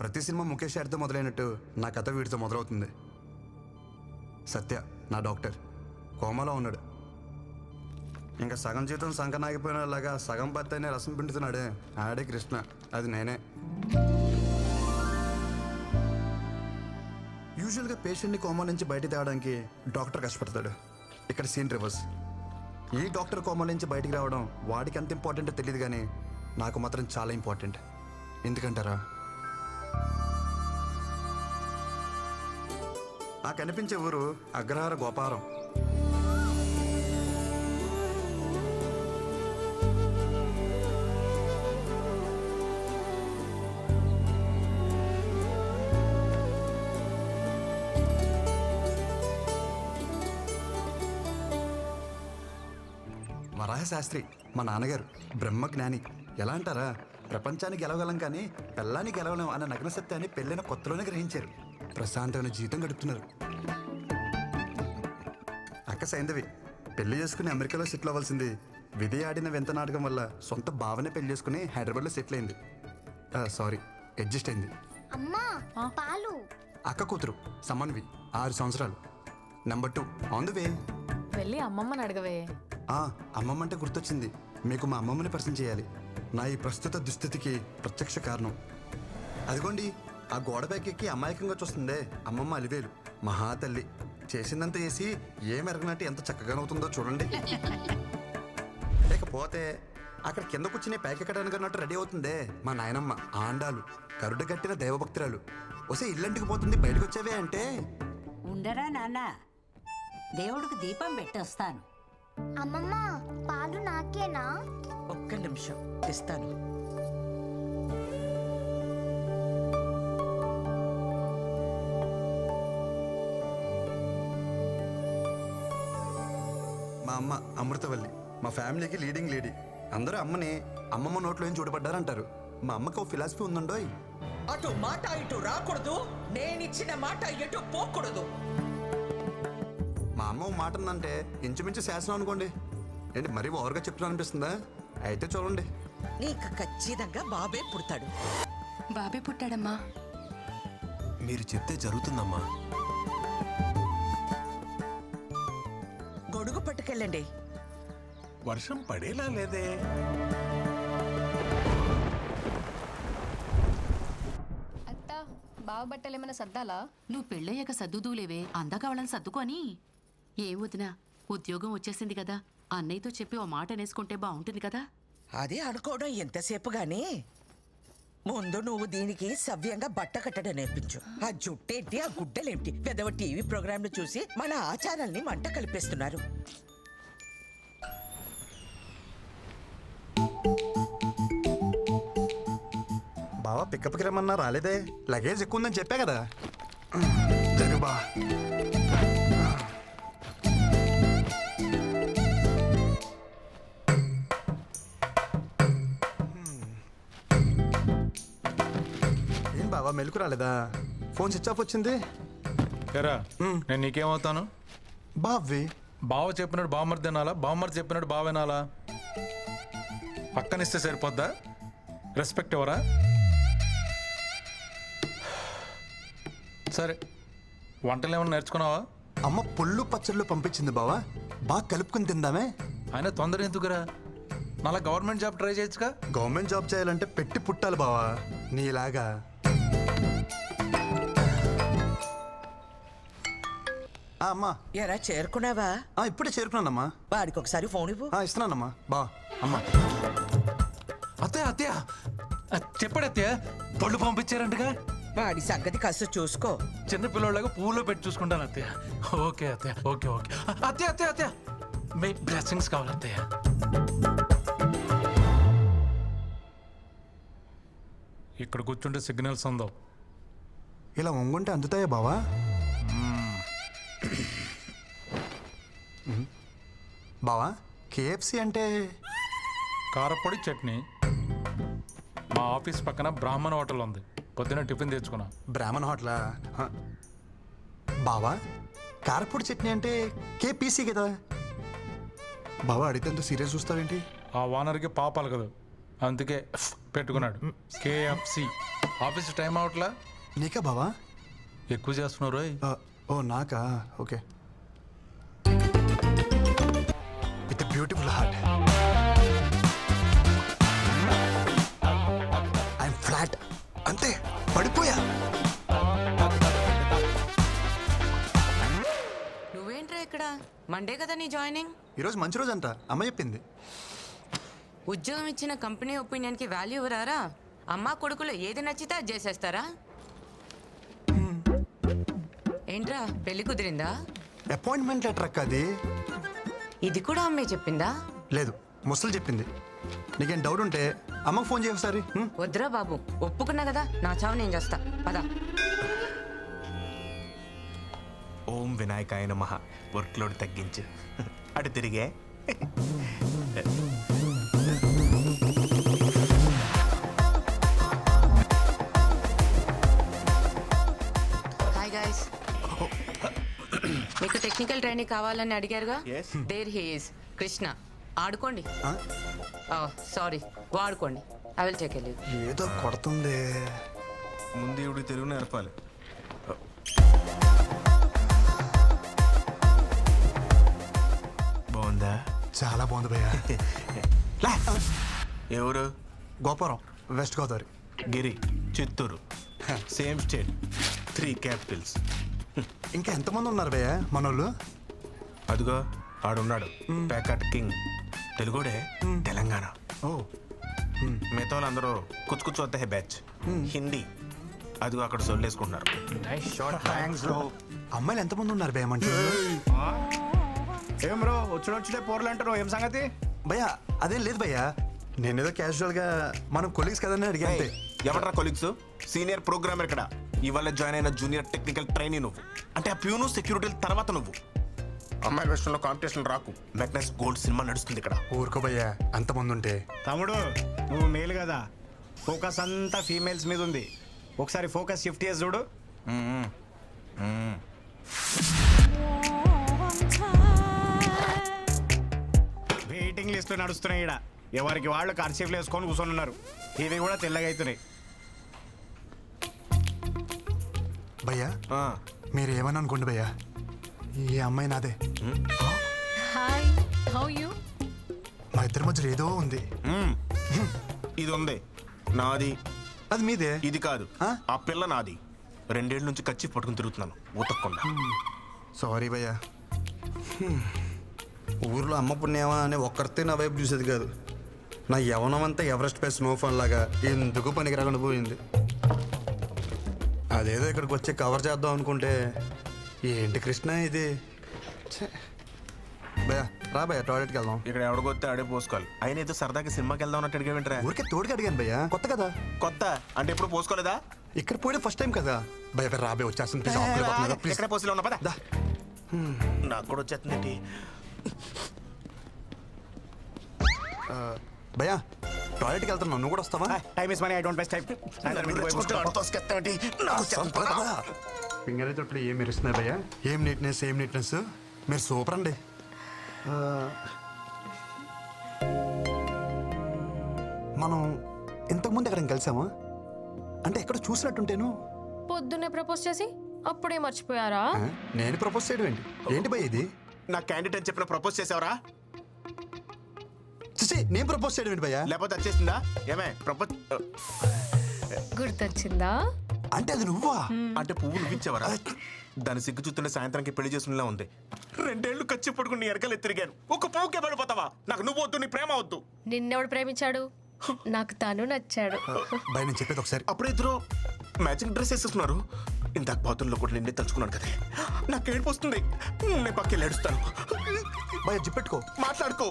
ప్రతి సినిమా ముఖేష్ గారితో మొదలైనట్టు నా కథ వీడితో మొదలవుతుంది. సత్య నా డాక్టర్ కోమాలో ఉన్నాడు. ఇంకా సగం జీవితం సంకనాగిపోయినలాగా సగం భర్తనే రసం పిండుతున్నాడే, ఆడే కృష్ణ, అది నేనే. యూజువల్గా పేషెంట్ని కోమా నుంచి బయట తేవడానికి డాక్టర్ కష్టపడతాడు. ఇక్కడ సీన్ రివర్స్. ఈ డాక్టర్ కోమా నుంచి బయటికి రావడం వాడికి ఎంత ఇంపార్టెంటో తెలియదు, కానీ నాకు మాత్రం చాలా ఇంపార్టెంట్. ఎందుకంటారా, నాకు కనిపించే ఊరు అగ్రహార గోపారం. వరాహశాస్త్రి మా నాన్నగారు బ్రహ్మజ్ఞాని. ఎలా అంటారా, ప్రపంచానికి గెలవగలం కానీ పెళ్ళానికి గెలవలేం అన్న నగ్న సత్యాన్ని పెళ్ళైన కొత్తలోనే గ్రహించారు. ప్రశాంతమైన జీవితం గడుపుతున్నారు. అక్క సైంధవి పెళ్లి చేసుకుని అమెరికాలో సెటిల్ అవ్వాల్సింది విధి ఆడిన వింత నాటకం వల్ల సొంత భావనే పెళ్లి చేసుకుని హైదరాబాద్లో సెటిల్ అయింది. సారీ, అడ్జస్ట్ అయింది. అమ్మా పాలు. అక్క కూతురు సమన్వి 6 సంవత్సరాలు. Number 2 on the way. వెళ్ళి అమ్మమ్మని అడగవే. అమ్మమ్మ అంటే గుర్తొచ్చింది, మీకు మా అమ్మమ్మని పరిచయం చేయాలి. నా ఈ ప్రస్తుత దుస్థితికి ప్రత్యక్ష కారణం. అదిగోండి, ఆ గోడ పైకెక్కి అమాయకంగా చూస్తుందే అమ్మమ్మ అలివేలు. మహాతల్లి చేసిందంతా చేసి ఏమెరగనట్టు ఎంత చక్కగా అవుతుందో చూడండి. లేకపోతే అక్కడ కింద కూర్చుని పైకెక్కడానికి అన్నట్టు రెడీ అవుతుందే మా నాయనమ్మ ఆండాలు, కరుడు కట్టిన దైవభక్తురాలు. వస్తే ఇల్లంటికి పోతుంది, బయటకు వచ్చేవే అంటే. ఉండరా నాన్న, దేవుడికి దీపం పెట్టొస్తాను. అమ్మమ్మ పాలు నాకేనా? ఒక్క నిమిషం ఇస్తాను. మా అమ్మ అమృతవల్లి, మా ఫ్యామిలీకి లీడింగ్ లేడీ. అందరూ అమ్మని అమ్మమ్మ నోట్లో ఏం చూడబడ్డారంటారు. మా అమ్మకి ఓ ఫిలాసఫీ ఉందండోయ్. అటు మాట ఇటు రాకూడదు, నేనిచ్చిన మాట ఎటు పోకూడదు. మా అమ్మ ఓ మాట ఉందంటే ఇంచుమించు శాసనం అనుకోండి. ఏంటి మరీ ఓవర్గా చెప్తున్నా అనిపిస్తుందా? అయితే చూడండి, నీకు ఖచ్చితంగా బాబే పుడతాడు. బాబే పుట్టాడమ్మా. మీరు చెప్తే జరుగుతుందమ్మా. గొడుగు పట్టుకెళ్ళండి. వర్షం పడేలా లేదే. అత్త, బావ బట్టలు ఏమైనా సర్దాలా? నువ్వు పెళ్ళయ్యాక సర్దుదూలేవే, అందాక వాళ్ళని సర్దుకొని. ఏం వదినా, ఉద్యోగం వచ్చేసింది కదా, అన్నయ్యతో చెప్పి ఓ మాట అనేసుకుంటే బాగుంటుంది కదా. అదే అనుకోవడం ఎంతసేపు గానీ ముందు నువ్వు దీనికి సవ్యంగా బట్ట కట్టడం నేర్పించు. ఆ జుట్టేంటి, ఆ గుడ్డలేంటి, పెదవ టీవీ ప్రోగ్రాంలు చూసి మన ఆచారాల్ని మంట కలిపేస్తున్నారు. బావా పికప్కి రమ్మన్నా రాలేదే. లగేజ్ ఎక్కువ ఉందని చెప్పా కదా. జరుబా ఏం బావా మెలకు రాలేదా? ఫోన్ స్విచ్ ఆఫ్ వచ్చింది. ఎరా నేను నీకేమవుతాను? బావ్వి బావ చెప్పినట్టు బావమర్ది తినాలా, బావమర్ది చెప్పినట్టు బావ వినాలా? పక్కనిస్తే సరిపోద్దా? రెస్పెక్ట్ ఎవరా? సరే, వంటలు ఏమైనా నేర్చుకున్నావా? అమ్మ పుల్లు పచ్చళ్ళు పంపించింది బావా, బాగా కలుపుకుని తిందామే. ఆయన తొందర ఎందుకురా? మళ్ళా గవర్నమెంట్ జాబ్ ట్రై చేయొచ్చుగా. గవర్నమెంట్ జాబ్ చేయాలంటే పెట్టి పుట్టాలి బావా, నీలాగా. అమ్మా ఎరా చేరుకున్నావా? ఇప్పుడే చేరుకున్నానమ్మా. వాడికి ఒకసారి ఫోన్ ఇవ్వు. ఇస్తున్నానమ్మా. బా అమ్మా. అత్తయ్య అత్తయ్య చెప్పాడు అత్తయ్య, పళ్ళు పంపించారంటగా. వాడి సంగతి కాస్త చూసుకో. చిన్న పిల్లలాగా పూలో పెట్టి చూసుకుంటాను అత్తయ్య. ఓకే అత్తయ్య, ఓకే ఓకే. అత్తయ్య అత్తయ్య అత్తయ్య మీ బ్లెస్సింగ్స్ కావాలి అత్తయ్య. ఇక్కడ కూర్చుంటే సిగ్నల్స్ ఉందో. ఇలా వంగుంటే అందుతాయా బావా? బావా కేఎఫ్సి అంటే? కారపొడి చట్నీ. మా ఆఫీస్ పక్కన బ్రాహ్మణ హోటల్ ఉంది, పొద్దున్న టిఫిన్ తెచ్చుకున్నా. బ్రాహ్మణ్ హోటలా? బావా కారపొడి చట్నీ అంటే కేపీసీ కదా బావా? అడిగితే అంత సీరియస్ చూస్తావేంటి? ఆ ఓనర్కి పాపాలు కదా, అందుకే పెట్టుకున్నాడు కేఎఫ్సి. ఆఫీస్ టైం అవట్లా, నీకా బావా? ఎక్కువ చేస్తున్నారు రోయ్. ఓ నాకా? Okay. With beautiful heart. I'm flat, అంతే, పడిపోయా. నువ్వేంట్రా ఇక్కడ? మండే కదా నీ జాయినింగ్. ఈరోజు మంచి రోజు అంట, అమ్మ చెప్పింది. ఉద్యోగం ఇచ్చిన కంపెనీ ఒపీనియన్కి వాల్యూ ఇవ్వరారా? అమ్మా కొడుకులు ఏది నచ్చితే అది చేసేస్తారా? ఏంట్రా పెళ్లి కుదిరిందా? అపాయింట్మెంట్ లెటర్ అక్క అది. ఇది కూడా అమ్మే చెప్పిందా? లేదు, ముసలు చెప్పింది. నీకేం డౌట్ ఉంటే అమ్మకు ఫోన్ చేయ ఒకసారి. వద్దురా బాబు, ఒప్పుకున్నా కదా, నా చావు నేను చేస్తా. పదా. ఓం వినాయకాయ నమః. వర్క్ లోడ్ తగ్గించు. అటు తిరిగే. Hi guys. మీకు టెక్నికల్ ట్రైనింగ్ కావాలని అడిగారుగా? Yes. There he is Krishna. ఆడుకోండి. సారీ, వాడుకోండి. I will take leave. ఏదో కొడుతుంది. ముందు ఇవి తెలుగు నేర్పాలి. బాగుందా? చాలా బాగుంది భయ్యా. ఎవరు? Gopuram, west Godavari. Giri, Chittoor. Same state, 3 capitals. ఇంకా ఎంతమంది ఉన్నారు భయ్యా మనోళ్ళు? అదిగో ఆడున్నాడు, ప్యాకట్ కింగ్. తెలుగుడే, తెలంగాణ. ఓ, మిగతా వాళ్ళందరూ కుచ్చు కుచ్చు వద్ద బ్యాచ్. హిందీ. అదిగో అక్కడ సొల్లేసుకుంటున్నారు. అమ్మాయిలు ఎంతమంది ఉన్నారు భయ్యా మంచి? ఏం బ్రో వచ్చుడే పోర్లు అంటారు, ఏం సంగతి? భయ్యా అదేం లేదు భయ్యా, నేనేదో క్యాజువల్ గా మనం కొలీగ్స్ కదని అడిగా అంతే. ఎవరా కొలీగ్స్? సీనియర్ ప్రోగ్రామర్ ఇక్కడ. ఇవాళ జాయిన్ అయిన జూనియర్ టెక్నికల్ ట్రైనీ నువ్వు. అంటే ఆ ప్యూను సెక్యూరిటీ తర్వాత నువ్వు. అమ్మాయిల విషయంలో కాంపిటీషన్ రాకు. మెగ్నస్ గోల్డ్ సినిమా నడుస్తుంది ఇక్కడ. ఊరుకో భయ్యా, అంతమంది ఉంటే. తమ్ముడు నువ్వు మేలు కదా, ఫోకస్ అంతా ఫీమేల్స్ మీద ఉంది. ఒకసారి ఫోకస్ షిఫ్ట్ చేసి చూడు. వెయిటింగ్ లిస్ట్ నడుస్తున్నాయి ఇక్కడ. ఎవరికి వాళ్ళు కర్చీఫ్లు వేసుకొని కూర్చొని ఉన్నారు. ఇవి కూడా తెల్లగా అవుతున్నాయి. భయ్యా మీరు ఏమని అనుకోండి భయ్యా, ఈ అమ్మాయి నాదే. Hi, how you? మా ఇద్దరి మధ్యలో ఏదో ఉంది. ఇది ఉంది నాది. అది మీదే. ఇది కాదు, ఆ పిల్ల నాది. 2 ఏళ్ళ నుంచి కచ్చి పట్టుకుని తిరుగుతున్నాను ఊతకుండా. సారీ భయ్యా. ఊర్లో అమ్మ పుణ్యమా అని ఒక్కరితే నా వైపు చూసేది కాదు. నా యవనం అంతా ఎవరెస్ట్ పై స్నోఫాన్ లాగా ఎందుకు పనికి రాకుండా పోయింది. అదేదో ఇక్కడికి వచ్చి కవర్ చేద్దాం అనుకుంటే ఏంటి కృష్ణ ఇది. భయ్యా రా భయ్యా, టాయిలెట్కి వెళ్దాం. ఇక్కడ ఎవడికొస్తే ఆడే పోసుకోవాలి. అయినా ఏదో సరదాగా సినిమాకి వెళ్దాం అన్నట్టు అడిగా వింటరా? ఊరికే తోడుకి అడిగాను భయ్యా, కొత్త కదా. కొత్త అంటే ఎప్పుడు పోసుకోలేదా? ఇక్కడ పోయే ఫస్ట్ టైం కదా భయ్యా. రాబే వచ్చేస్తుంది ప్లీజ్. ఎక్కడ పోసిలో ఉన్నా పదా. నాకు కూడా వచ్చేస్తుంది. భయ్యా టాయిలెట్కి వెళ్తున్నావు, నువ్వు కూడా వస్తావా? Time is money, I don't waste time. Finger తొట్లు ఏం మెరుస్తున్నాయి భయ్యా. ఏం నీట్నెస్. మీరు సూపర్ అండి. మనం ఇంతకుముందు ఎక్కడ కలిసామా? అంటే ఎక్కడ చూసినట్టుంటేను. పొద్దున్నే ప్రపోజ్ చేసి అప్పుడే మర్చిపోయారా? నేను ప్రపోజ్ చేయడం ఏంటి? ఏంటి భయ్య ఇది? నా క్యాండిడేట్ అని చెప్పిన ప్రపోజ్ చేసావరా? నేను ప్రపోజ్ చేయడం ఏంటి భయ్యా? లేకపోతే వచ్చేసిందా? ఏమే ప్రపోజ్ గుర్తొచ్చిందా? అంటే అది నువ్వా? అంటే పువ్వు నువ్విచ్చావరా? దాని సిగ్గు చూస్తుంటే సాయంత్రానికి పెళ్లి చేసుకునేలా ఉంది. 2 ఏళ్ళు ఖర్చు పడుకుని ఎరకలు తిరిగాను. ఒక పువ్వుకే పడిపోతావా? నాకు నువ్వు వద్దు, నీ ప్రేమ వద్దు. నిన్నెవడు ప్రేమించాడు? నాకు తను నచ్చాడు. భయ నేను చెప్పేది ఒకసారి. అప్పుడు ఇద్దరు మ్యాచింగ్ డ్రెస్ వేసేస్తున్నారు. ఇందాక బాతుల్లో కూడా నిన్నే తలుచుకున్నాను కదా. నాకు ఏడుపు వస్తుంది. నేను పక్కకి ఏడుస్తాను. భయ జిప్పెట్టుకో, మాట్లాడుకో.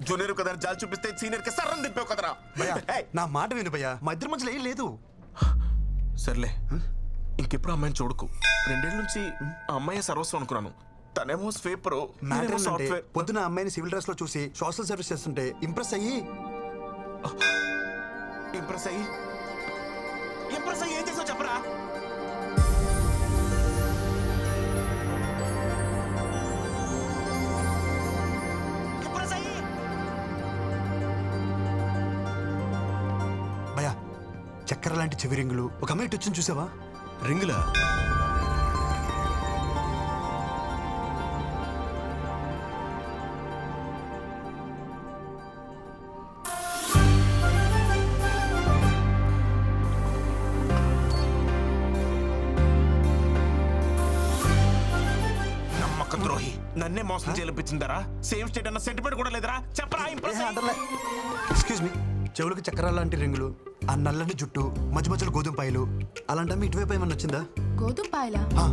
జూనియర్ కదా జాలి చూపిస్తే సీనియర్ కి సర్రం దింపావు కదరా. నా మాట విను భయ్యా, మా ఇద్దరి మధ్యలో ఏం లేదు. సర్లే, ఇంకెప్పుడు అమ్మాయిని చూడకు. 2 ఏళ్ళ నుంచి ఆ అమ్మాయి సర్వస్వం అనుకున్నాను. తనేమో స్వేపర్. పొద్దున అమ్మాయిని సివిల్ డ్రెస్ లో చూసి సోషల్ సర్వీస్ చేస్తుంటే ఇంప్రెస్ అయ్యి ఏం చేసావు చెప్పరా? చక్కెర లాంటి చెవి రింగులు, ఒక అమ్మాయి వచ్చింది చూసావా? రింగులా? నమ్మక ద్రోహి, నన్నే మోసం చేయించిందరా? సేమ్ స్టేట్ అన్న సెంటిమెంట్ కూడా లేదరా? చెప్పరా ఇంప్రెస్ ఎక్స్క్యూజ్ మీ, చెవులకు చక్కెర లాంటి రింగులు, ఆ నల్లని జుట్టు, మధ్య మధ్యలో గోధుమ పాయలు, అలాంటి అమ్మాయి ఇటువైపు ఏమన్నా వచ్చిందా? గోధుమ పాయలా? ఆ,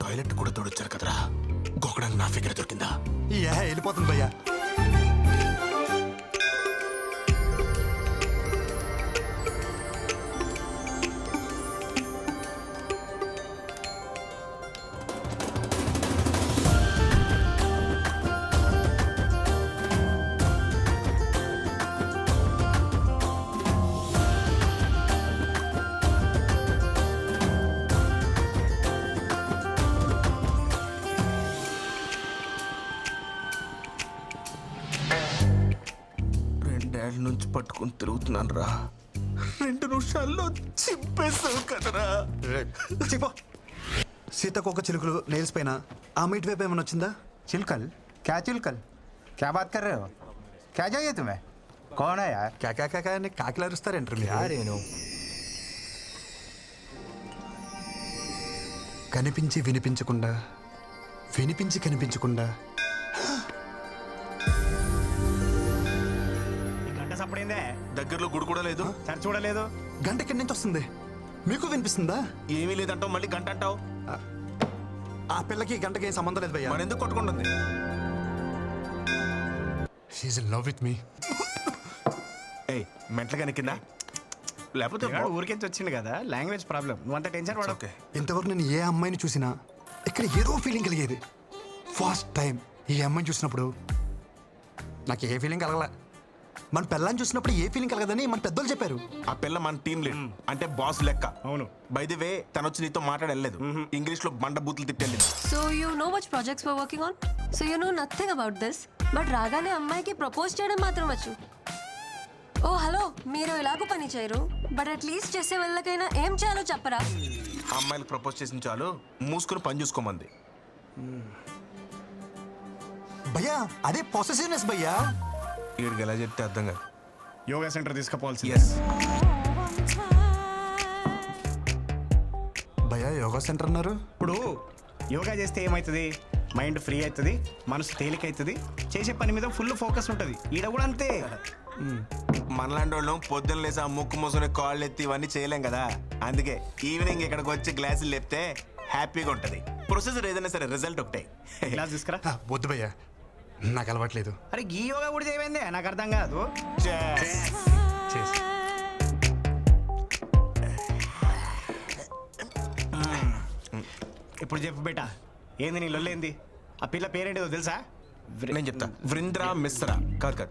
టాయిలెట్ కూడా తోడొచ్చారు కదరా, గోకడానికి నా ఫిగర్ దొరికిందా? వెళ్ళిపోతుంది భయ్యా. రెండేళ్ల నుంచి పట్టుకుని తిరుగుతున్నాను రా, 2 నిమిషాల్లో చింపేసావు కదరా. చెప్పు. సీతకొక చిలుకలు నెయిల్స్ పైన ఆ అమ్మాయి ఇటువైపు ఏమన్నా వచ్చిందా? चिलकल? क्या चिलकल? क्या बात कर रहे हो? क्या चाहिए तुम्हें? कौन है यार? కాకా అని కాకిలా అరుస్తారేంటారు మీరు? కనిపించి వినిపించకుండా, వినిపించి కనిపించకుండా, ఈ గంట సప్పుడైందే, దగ్గరలో గుడి కూడా లేదు, చర్చ చూడలేదు. గంట ఎక్కడి నుంచి వస్తుంది? మీకు వినిపిస్తుందా? ఏమీ లేదంటావు, మళ్ళీ గంట అంటావు. ఆ పిల్లకి ఈ గంటకి ఏం సంబంధం లేదు భయ్యా. మరి ఎందుకు కొట్టుకుంటుంది? She in love with me. ఏయ్, మెంటలుగా కింద లేకపోతే పిల్లాడు ఊరికించి వచ్చింది కదా, లాంగ్వేజ్ ప్రాబ్లం. నువ్వు అంత టెన్షన్ పడవు. ఓకే. ఇంతవరకు నేను ఏ అమ్మాయిని చూసినా ఇక్కడ ఏదో ఫీలింగ్ కలిగేది. ఫస్ట్ టైం ఈ అమ్మాయిని చూసినప్పుడు నాకు ఏ ఫీలింగ్ కలగలే. మన పిల్లని చూసినప్పుడు ఏ ఫీలింగ్ కలగదని మన పెద్దోళ్ళు చెప్పారు. ఆ పిల్ల మన టీం లీడ్, అంటే బాస్ లెక్క. అవును. బై ది వే, తను వచ్చి నీతో మాట్లాడలేదు, ఇంగ్లీష్ లో బండ బూతులు తిట్టెళ్ళింది. So you know which projects we're working on? So you know nothing about this. But రాగానే అమ్మాయికి ప్రపోజ్ చేయడం మాత్రం వచ్చు. ఓ హలో, మీరు ఎలాగో పని చేయరు, బట్ అట్లీస్ట్ చేసే వాళ్ళకైనా ఏం చేయాలో చెప్పరా? ఆ అమ్మాయిలకు ప్రపోజ్ చేసిన చాలు, మూసుకుని పని చూసుకోమంది. భయ్యా అదే పొసెసివ్నెస్ భయ్యా. వీడికి ఎలా చెప్తే అర్థం కాదు. Yoga centre తీసుకుపోవాల్సి. ఎస్. భయ్యా యోగా సెంటర్ అన్నారు. ఇప్పుడు యోగా చేస్తే ఏమవుతుంది? మైండ్ ఫ్రీ అవుతుంది, మనసు తేలిక అవుతుంది, చేసే పని మీద ఫుల్ ఫోకస్ ఉంటుంది. ఈడ కూడా అంతే. మనలాంటి వాళ్ళు పొద్దున్న లేసి ఆ ముక్కు మూసుకుని కాళ్ళు ఎత్తి ఇవన్నీ చేయలేం కదా. అందుకే ఈవినింగ్ ఇక్కడికి వచ్చి గ్లాసులు లేపితే హ్యాపీగా ఉంటుంది. ప్రొసెసర్ ఏదైనా సరే రిజల్ట్ ఒకటే. క్లాస్ తీసుకురా. వద్దు భయ్యా, నాకు అలవాట్లేదు. అరే ఈ యోగా కూడా చేయమైందే, నాకు అర్థం కాదు. ఇప్పుడు చెప్పు బేటా, ఏంది నీ లొల్లేంది? ఆ పిల్ల పేరేంటిదో తెలుసా? నేను చెప్తా. వృంద్రా మిశ్రా. కాదు,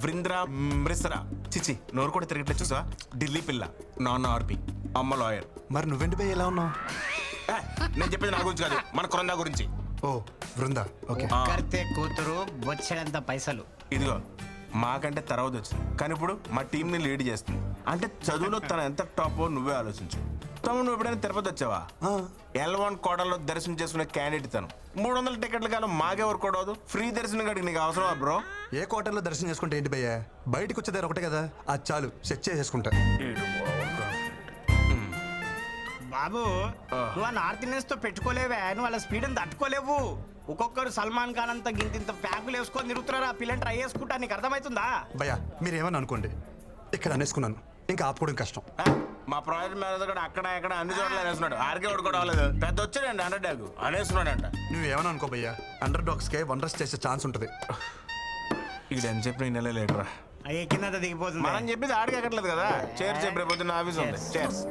వృంద్రా మిశ్రా. చిచి, నోరు కూడా తిరగట్లేదు చూసా. ఢిల్లీ పిల్ల, నాన్న ఆర్పి, అమ్మ లాయర్. మరి నువ్వేంటి భయ్య ఎలా ఉన్నావు? నేను చెప్పేది నా గురించి కాదు, మన కొరందా గురించి. ఓ బృందా, ఓకే. కర్తే కూతురు వచ్చేంత పైసలు. ఇదిగో మాకంటే తర్వాత వచ్చింది, కానీ ఇప్పుడు మా టీంని లీడ్ చేస్తుంది. అంటే చదువులో తను ఎంత టాప్ నువ్వే ఆలోచించు. తమ్ముడు, నువ్వు ఎప్పుడైనా తిరుపతి వచ్చావా? L1 కోటలో దర్శనం చేసుకునే క్యాండిడేట్ తను. 300 టికెట్ల కాలం మాకే వర్క్ అవదు. ఫ్రీ దర్శనం కాడికి నీకు అవసరమా బ్రో? ఏ కోటల్లో దర్శనం చేసుకుంటే ఏంటి భయ్యా? బయటకు వచ్చేదారు ఒకటే కదా, అది చాలు, సెట్ చేసేసుకుంటా. బాబు, నువ్వు ఆ నార్త్ ఇండియన్స్ తో పెట్టుకోలేవే, నువ్వు వాళ్ళ స్పీడ్ తట్టుకోలేవు. ఒక్కొక్కరు సల్మాన్ ఖాన్ అంతా గింత ప్యాకులు వేసుకొని తిరుగుతున్నారు. ఆ పిల్లని ట్రై చేసుకుంటా, నీకు అర్థమవుతుందా? భయ్యా మీరేమని అనుకోండి, ఇక్కడ అనేసుకున్నాను, ఇంకా ఆపుకోవడం కష్టం. మా ప్రాజెక్ట్ మేనేజర్ కూడా అక్కడ ఇక్కడ అన్ని చోట్ల అనేస్తున్నాడు. ఆర్కే వాడుకోవడం అవ్వలేదు, పెద్ద వచ్చాడండి అండర్ డాగ్ అనేస్తున్నాడంట. నువ్వేమని అనుకో భయ్యా, అండర్ డాగ్స్కే వండర్స్ చేసే ఛాన్స్ ఉంటుంది. ఇది అని చెప్పిన నెల లేటరా అయ్యే కింద దిగిపోతుంది. మనం చెప్పింది ఆడికి ఎక్కట్లేదు కదా. చేర్స్ రేపు పొద్దున్న ఆఫీస్ ఉంది. చేర్స్.